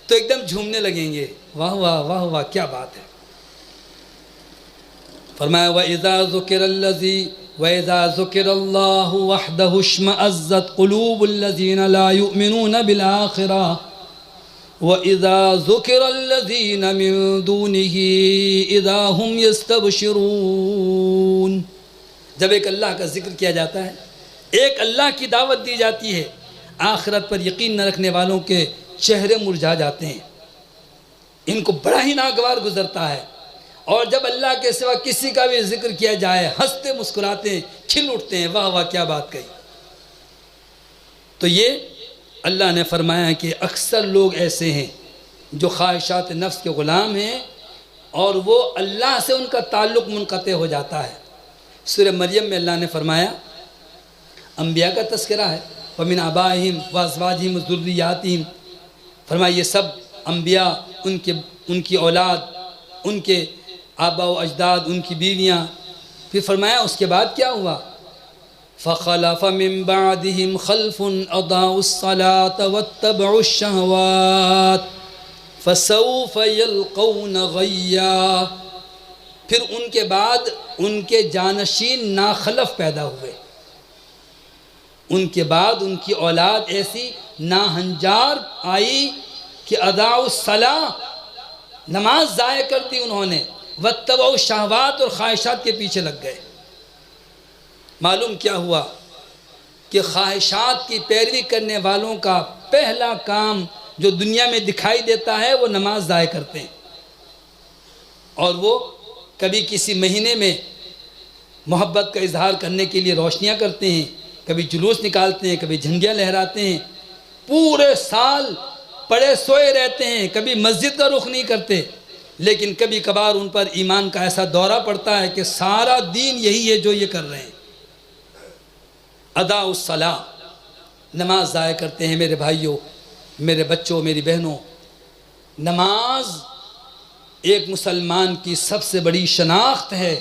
تو ایک دم جھومنے لگیں گے، واہ واہ واہ واہ کیا بات ہے۔ فرمایا وَإِذَا ذُكِرَ اللَّهُ وَحْدَهُ اشْمَأَزَّتْ قُلُوبُ الَّذِينَ لَا يُؤْمِنُونَ بِالْآخِرَةِ وَإِذَا ذُكِرَ الَّذِينَ مِن دُونِهِ إِذَا هُمْ يَسْتَبْشِرُونَ، جب ایک اللہ کا ذکر کیا جاتا ہے، ایک اللہ کی دعوت دی جاتی ہے، آخرت پر یقین نہ رکھنے والوں کے چہرے مرجھا جاتے ہیں، ان کو بڑا ہی ناگوار گزرتا ہے، اور جب اللہ کے سوا کسی کا بھی ذکر کیا جائے ہنستے مسکراتے ہیں، کھل اٹھتے ہیں، واہ واہ کیا بات کہی۔ تو یہ اللہ نے فرمایا کہ اکثر لوگ ایسے ہیں جو خواہشات نفس کے غلام ہیں، اور وہ اللہ سے ان کا تعلق منقطع ہو جاتا ہے۔ سورہ مریم میں اللہ نے فرمایا، انبیاء کا تذکرہ ہے، وَمِنْ آبَائِهِمْ وَأَزْوَاجِهِمْ وَذُرِّيَّاتِهِمْ، فرمایا یہ سب انبیاء، ان کی اولاد، ان کے آبا و اجداد، ان کی بیویاں۔ پھر فرمایا اس کے بعد کیا ہوا؟ فَخَلَفَ مِن بَعْدِهِمْ خَلْفٌ أَضَاعُوا الصَّلَاةَ وَاتَّبَعُوا الشَّهَوَاتِ فَسَوْفَ يَلْقَوْنَ غَيًّا۔ پھر ان کے بعد ان کے جانشین ناخلف پیدا ہوئے، ان کے بعد ان کی اولاد ایسی ناہنجار آئی کہ اضاعوا الصلاۃ، نماز ضائع کر دی انہوں نے، واتبعوا الشہوات، اور خواہشات کے پیچھے لگ گئے۔ معلوم کیا ہوا کہ خواہشات کی پیروی کرنے والوں کا پہلا کام جو دنیا میں دکھائی دیتا ہے وہ نماز ضائع کرتے ہیں، اور وہ کبھی کسی مہینے میں محبت کا اظہار کرنے کے لیے روشنیاں کرتے ہیں، کبھی جلوس نکالتے ہیں، کبھی جھنڈیاں لہراتے ہیں، پورے سال پڑے سوئے رہتے ہیں، کبھی مسجد کا رخ نہیں کرتے، لیکن کبھی کبھار ان پر ایمان کا ایسا دورہ پڑتا ہے کہ سارا دین یہی ہے جو یہ کر رہے ہیں۔ اضاعوا الصلاۃ، نماز ضائع کرتے ہیں۔ میرے بھائیوں، میرے بچوں، میری بہنوں، نماز ایک مسلمان کی سب سے بڑی شناخت ہے،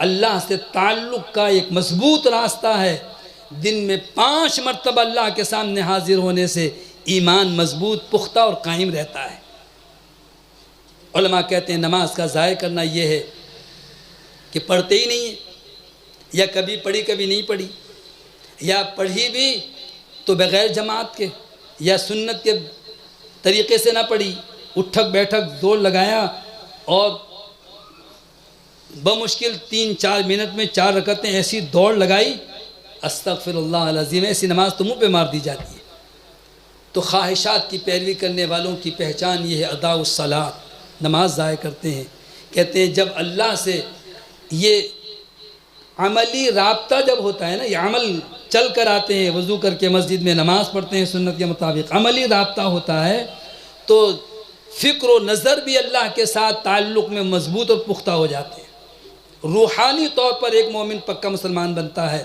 اللہ سے تعلق کا ایک مضبوط راستہ ہے۔ دن میں 5 مرتبہ اللہ کے سامنے حاضر ہونے سے ایمان مضبوط، پختہ اور قائم رہتا ہے۔ علماء کہتے ہیں نماز کا ضائع کرنا یہ ہے کہ پڑھتے ہی نہیں ہیں، یا کبھی پڑھی کبھی نہیں پڑھی، یا پڑھی بھی تو بغیر جماعت کے، یا سنت کے طریقے سے نہ پڑھی، اٹھک بیٹھک زور لگایا اور بمشکل 3-4 منٹ میں 4 رکعتیں ایسی دوڑ لگائی، استغفر اللہ العظیم، ایسی نماز تو منہ پہ مار دی جاتی ہے۔ تو خواہشات کی پیروی کرنے والوں کی پہچان یہ ہے، اضاعوا الصلاۃ، نماز ضائع کرتے ہیں۔ کہتے ہیں جب اللہ سے یہ عملی رابطہ جب ہوتا ہے نا، یہ عمل چل کر آتے ہیں، وضو کر کے مسجد میں نماز پڑھتے ہیں سنت کے مطابق، عملی رابطہ ہوتا ہے، تو فکر و نظر بھی اللہ کے ساتھ تعلق میں مضبوط اور پختہ ہو جاتے ہیں۔ روحانی طور پر ایک مومن پکا مسلمان بنتا ہے،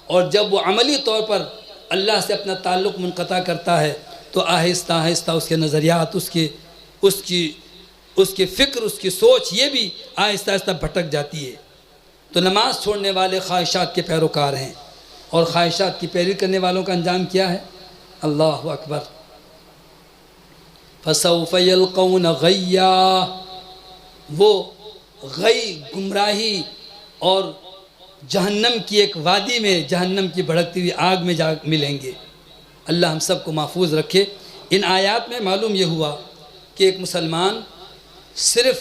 اور جب وہ عملی طور پر اللہ سے اپنا تعلق منقطع کرتا ہے تو آہستہ آہستہ اس کے نظریات، اس کی فکر، اس کی سوچ یہ بھی آہستہ آہستہ بھٹک جاتی ہے۔ تو نماز چھوڑنے والے خواہشات کے پیروکار ہیں، اور خواہشات کی پیروی کرنے والوں کا انجام کیا ہے؟ اللہ اکبر۔ فَسَوْفَ يَلْقَوْنَ غَيًّا، وہ غی، گمراہی اور جہنم کی ایک وادی میں، جہنم کی بھڑکتی ہوئی آگ میں جا ملیں گے۔ اللہ ہم سب کو محفوظ رکھے۔ ان آیات میں معلوم یہ ہوا کہ ایک مسلمان صرف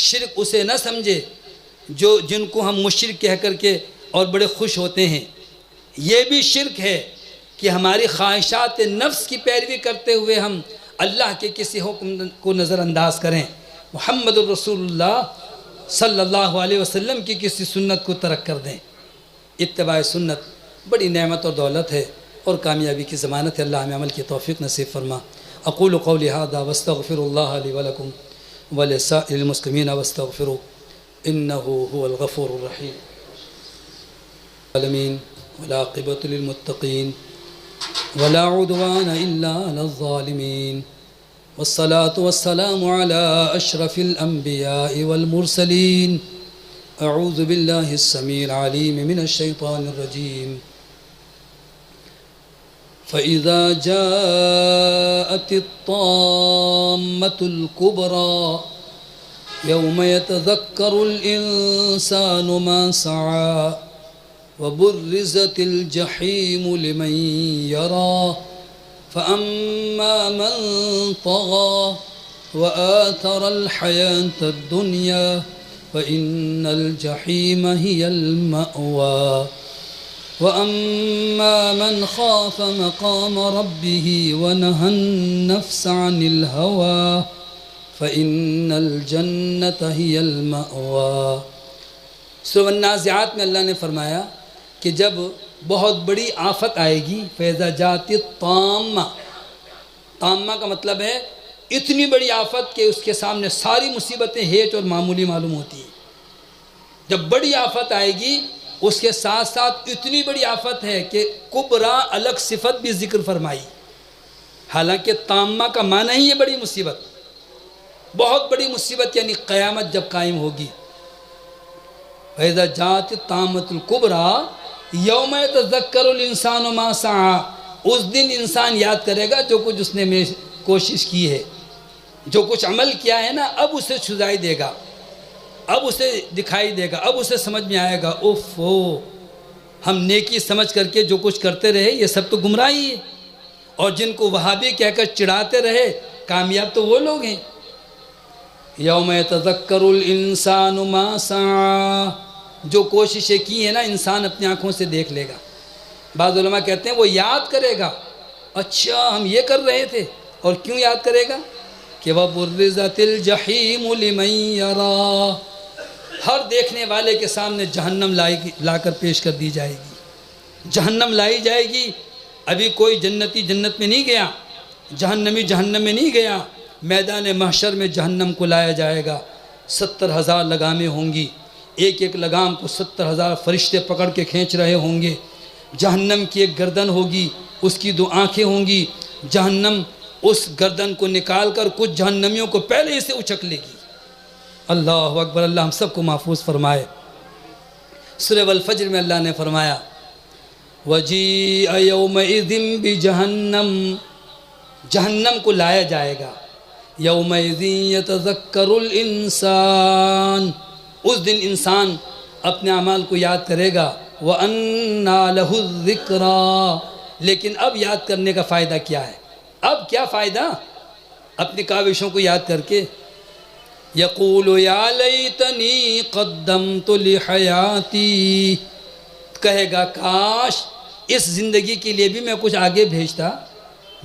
شرک اسے نہ سمجھے جن کو ہم مشرک کہہ کر کے اور بڑے خوش ہوتے ہیں، یہ بھی شرک ہے کہ ہماری خواہشات نفس کی پیروی کرتے ہوئے ہم اللہ کے کسی حکم کو نظر انداز کریں، محمد الرسول اللہ صلی اللہ علیہ وسلم کی کسی سنت کو ترک کر دیں۔ اتباع سنت بڑی نعمت اور دولت ہے اور کامیابی کی ضمانت ہے۔ اللہ ہمیں عمل کی توفیق نصیب فرما۔ اقول قولی ھذا واستغفر اللہ لی ولکم ولسائر المسلمین واستغفروا انہ هو الغفور الرحیم۔ العالمین والعاقبۃ للمتقین ولا عدوان الا علی الظالمین، والصلاة والسلام على أشرف الأنبياء والمرسلين۔ أعوذ بالله السميع العليم من الشيطان الرجيم۔ فإذا جاءت الطامة الكبرى يوم يتذكر الإنسان ما سعى وبرزت الجحيم لمن يرى فأما من طغى وآثر الحياة الدنيا فإن الجحيم هي المأوى وأما من خاف مقام ربه ونهى النفس عن الهوى فإن الجنة هي المأوى۔ سورہ النازعات میں اللہ نے فرمایا کہ جب بہت بڑی آفت آئے گی، فیضا جاتی طامہ، طامہ کا مطلب ہے اتنی بڑی آفت کہ اس کے سامنے ساری مصیبتیں ہیچ اور معمولی معلوم ہوتی ہیں۔ جب بڑی آفت آئے گی اس کے ساتھ ساتھ اتنی بڑی آفت ہے کہ کبرا الگ صفت بھی ذکر فرمائی، حالانکہ طامہ کا معنی ہی یہ بڑی مصیبت، بہت بڑی مصیبت، یعنی قیامت جب قائم ہوگی۔ فیضا جاتی طامۃ الکبریٰ یوم یتذکر الانسان ما سعی، اس دن انسان یاد کرے گا جو کچھ اس نے کوشش کی ہے، جو کچھ عمل کیا ہے نا، اب اسے سزائی دے گا۔ اب اسے دکھائی دے گا، اب اسے سمجھ میں آئے گا اوفو، ہم نیکی سمجھ کر کے جو کچھ کرتے رہے یہ سب تو گمراہی ہے، اور جن کو وہابی کہہ کر چڑھاتے رہے کامیاب تو وہ لوگ ہیں۔ یوم یتذکر الانسان ما سعی، جو کوششیں کی ہیں نا انسان اپنی آنکھوں سے دیکھ لے گا۔ بعض علماء کہتے ہیں وہ یاد کرے گا، اچھا ہم یہ کر رہے تھے، اور کیوں یاد کرے گا کہ وَبُرِّزَتِ الْجَحِيمُ لِمَنْ يَرَى، ہر دیکھنے والے کے سامنے جہنم لا کر پیش کر دی جائے گی، جہنم لائی جائے گی۔ ابھی کوئی جنتی جنت میں نہیں گیا، جہنمی جہنم میں نہیں گیا، میدان محشر میں جہنم کو لایا جائے گا۔ 70,000 لگامیں ہوں گی، ایک ایک لگام کو 70,000 فرشتے پکڑ کے کھینچ رہے ہوں گے۔ جہنم کی ایک گردن ہوگی، اس کی 2 آنکھیں ہوں گی، جہنم اس گردن کو نکال کر کچھ جہنمیوں کو پہلے سے اچک لے گی۔ اللہ اکبر، اللہ ہم سب کو محفوظ فرمائے۔ سورہ والفجر میں اللہ نے فرمایا وَجِیءَ یَوْمَئِذٍ بِجَہَنَّمَ، جہنم کو لایا جائے گا۔ یَوْمَئِذٍ یَتَذَکَّرُ الْإِنسان، اس دن انسان اپنے اعمال کو یاد کرے گا۔ وَأَنَّى لَهُ الذِّکْرَى، لیکن اب یاد کرنے کا فائدہ کیا ہے؟ اب کیا فائدہ اپنی کاوشوں کو یاد کر کے؟ یقول یا لیتنی قدمت لحیاتی، کہے گا کاش اس زندگی کے لیے بھی میں کچھ آگے بھیجتا،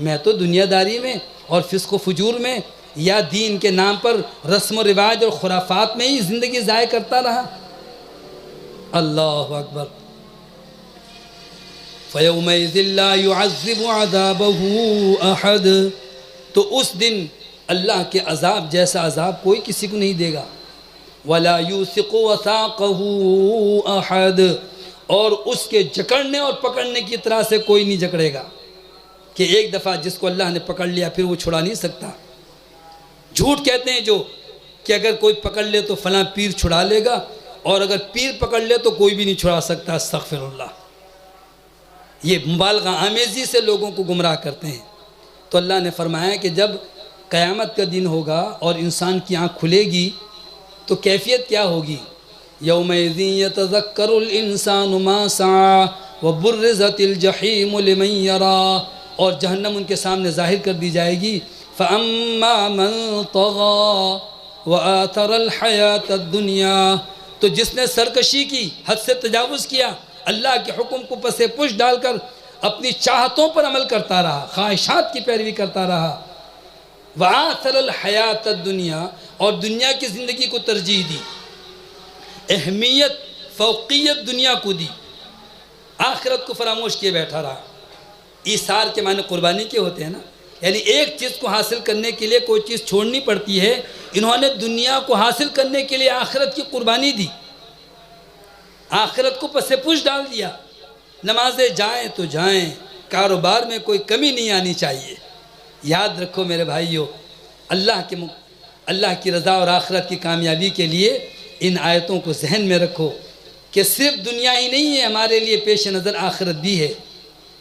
میں تو دنیا داری میں اور فسق و فجور میں یا دین کے نام پر رسم و رواج اور خرافات میں ہی زندگی ضائع کرتا رہا۔ اللہ اکبر۔ فَيَوْمَئِذٍ لَا يُعَذِّبُ عَذَابَهُ أَحَدٌ، تو اس دن اللہ کے عذاب جیسا عذاب کوئی کسی کو نہیں دے گا۔ وَلَا يُوثِقُ وَثَاقَهُ أَحَدٌ، اور اس کے جکڑنے اور پکڑنے کی طرح سے کوئی نہیں جکڑے گا، کہ ایک دفعہ جس کو اللہ نے پکڑ لیا پھر وہ چھڑا نہیں سکتا۔ جھوٹ کہتے ہیں جو کہ اگر کوئی پکڑ لے تو فلاں پیر چھڑا لے گا، اور اگر پیر پکڑ لے تو کوئی بھی نہیں چھڑا سکتا۔ استغفر اللہ، یہ مبالغہ آمیزی سے لوگوں کو گمراہ کرتے ہیں۔ تو اللہ نے فرمایا کہ جب قیامت کا دن ہوگا اور انسان کی آنکھ کھلے گی تو کیفیت کیا ہوگی؟ یومئذ یتذکر الانسان ما سعی وبرزت الجحیم لمن یری، اور جہنم ان کے سامنے ظاہر کر دی جائے گی۔ فاما من طغی وآثر الحیاۃ الدنیا، تو جس نے سرکشی کی، حد سے تجاوز کیا، اللہ کے حکم کو پس پش ڈال کر اپنی چاہتوں پر عمل کرتا رہا، خواہشات کی پیروی کرتا رہا۔ وآثر الحیاۃ الدنیا، اور دنیا کی زندگی کو ترجیح دی، اہمیت فوقیت دنیا کو دی، آخرت کو فراموش کیے بیٹھا رہا۔ ایثار کے معنی قربانی کے ہوتے ہیں نا، یعنی ایک چیز کو حاصل کرنے کے لیے کوئی چیز چھوڑنی پڑتی ہے۔ انہوں نے دنیا کو حاصل کرنے کے لیے آخرت کی قربانی دی، آخرت کو پس پش ڈال دیا۔ نمازیں جائیں تو جائیں، کاروبار میں کوئی کمی نہیں آنی چاہیے۔ یاد رکھو میرے بھائیو، اللہ کی رضا اور آخرت کی کامیابی کے لیے ان آیتوں کو ذہن میں رکھو کہ صرف دنیا ہی نہیں ہے، ہمارے لیے پیش نظر آخرت بھی ہے۔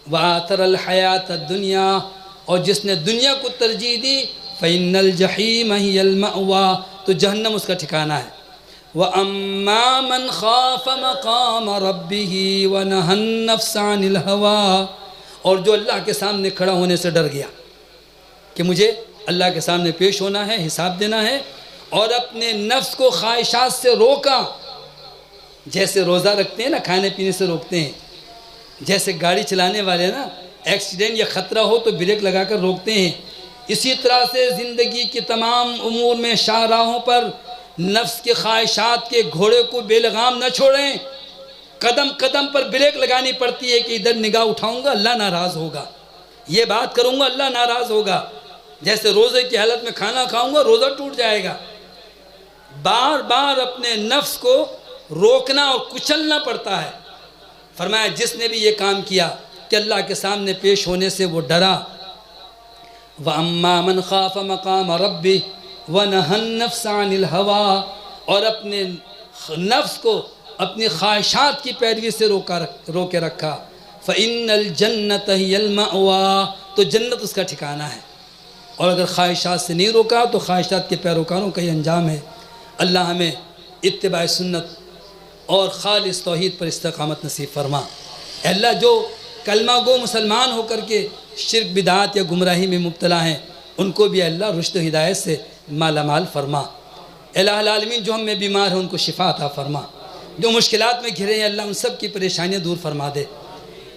وآثر الحیاۃ الدنیا، اور جس نے دنیا کو ترجیح دی، فإن الجحیم ہی المأویٰ، تو جہنم اس کا ٹھکانہ ہے۔ وَأَمَّا مَنْ خَافَ مَقَامَ رَبِّهِ وَنَهَى النَّفْسَ عَنِ الْهَوَىٰ، اور جو اللہ کے سامنے کھڑا ہونے سے ڈر گیا کہ مجھے اللہ کے سامنے پیش ہونا ہے، حساب دینا ہے، اور اپنے نفس کو خواہشات سے روکا، جیسے روزہ رکھتے ہیں نا، کھانے پینے سے روکتے ہیں، جیسے گاڑی چلانے والے نا ایکسیڈنٹ یا خطرہ ہو تو بریک لگا کر روکتے ہیں، اسی طرح سے زندگی کے تمام امور میں شاہراہوں پر نفس کے خواہشات کے گھوڑے کو بے لگام نہ چھوڑیں۔ قدم قدم پر بریک لگانی پڑتی ہے کہ ادھر نگاہ اٹھاؤں گا اللہ ناراض ہوگا، یہ بات کروں گا اللہ ناراض ہوگا، جیسے روزے کی حالت میں کھانا کھاؤں گا روزہ ٹوٹ جائے گا۔ بار بار اپنے نفس کو روکنا اور کچلنا پڑتا ہے۔ فرمایا جس نے بھی یہ کام کیا کہ اللہ کے سامنے پیش ہونے سے وہ ڈرا، وَأَمَّا مَنْ خَافَ مَقَامَ رَبِّهِ وَنَهَى النَّفْسَ عَنِ الْهَوَىٰ، اور اپنے نفس کو اپنی خواہشات کی پیروی سے روکے رکھا، فَإِنَّ الْجَنَّةَ هِيَ الْمَأْوَىٰ، تو جنت اس کا ٹھکانہ ہے۔ اور اگر خواہشات سے نہیں روکا تو خواہشات کے پیروکاروں کا یہ انجام ہے۔ اللہ ہمیں اتباع سنت اور خالص توحید پر استقامت نصیب فرما۔ اے اللہ جو کلمہ گو مسلمان ہو کر کے شرک بدعات یا گمراہی میں مبتلا ہیں ان کو بھی اللہ رشد و ہدایت سے مالا مال فرما۔ الہ العالمین جو ہم میں بیمار ہیں ان کو شفا عطا فرما، جو مشکلات میں گھرے ہیں اللہ ان سب کی پریشانیاں دور فرما دے۔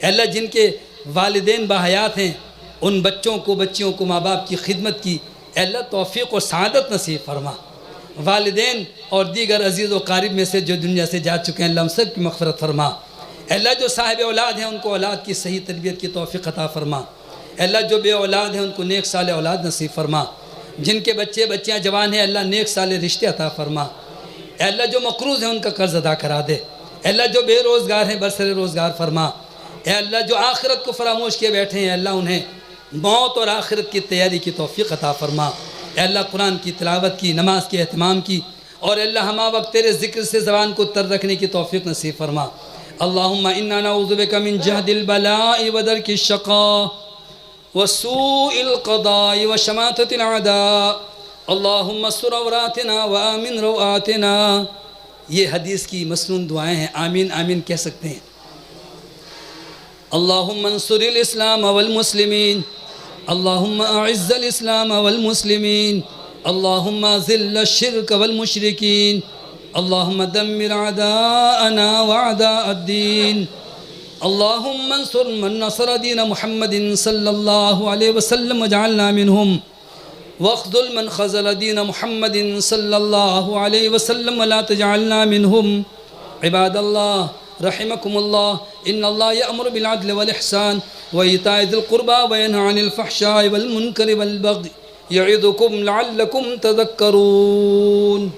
اے اللہ جن کے والدین باحیات ہیں ان بچوں کو بچیوں کو ماں باپ کی خدمت کی اے اللہ توفیق و سعادت نصیب فرما۔ والدین اور دیگر عزیز و قارب میں سے جو دنیا سے جا چکے ہیں اللہ ہم سب کی مغفرت فرما۔ اے اللہ جو صاحب اولاد ہیں ان کو اولاد کی صحیح تربیت کی توفیق عطا فرما۔ اے اللہ جو بے اولاد ہیں ان کو نیک صالح اولاد نصیب فرما۔ جن کے بچے بچیاں جوان ہیں اللہ نیک صالح رشتے عطا فرما۔ اے اللہ جو مقروض ہیں ان کا قرض ادا کرا دے۔ اے اللہ جو بے روزگار ہیں برسر روزگار فرما۔ اے اللہ جو آخرت کو فراموش کیے بیٹھے ہیں اللہ انہیں موت اور آخرت کی تیاری کی توفیق عطا فرما۔ اے اللہ قرآن کی تلاوت کی، نماز کے اہتمام کی، اور اے اللہ ہمہ وقت تیرے ذکر سے زبان کو تر رکھنے کی توفیق نصیب فرما۔ اللہم انا نعوذ بک من جہد البلاء ودرک الشقاء وسوء القضاء وشماتة العداء اللہم استر عوراتنا وآمن روآتنا۔ یہ حدیث کی مسنون دعائیں ہیں، آمین آمین کہہ سکتے ہیں۔ اللہم انصر الاسلام والمسلمین، اللہم اعز الاسلام والمسلمین، اللہم ذل الشرک والمشرکین، اللہم دمر اعداءنا واعداء الدین، اللہم انصر من نصر دین محمد صلی اللہ علیہ وسلم وجعلنا منہم، واخذل من خذل دین محمد صلی اللہ علیہ وسلم ولا تجعلنا منہم۔ عباد اللہ رحمكم الله إن الله يأمر بالعدل والإحسان وإيتاء ذي القربى وينهى عن الفحشاء والمنكر والبغي يعظكم لعلكم تذكرون۔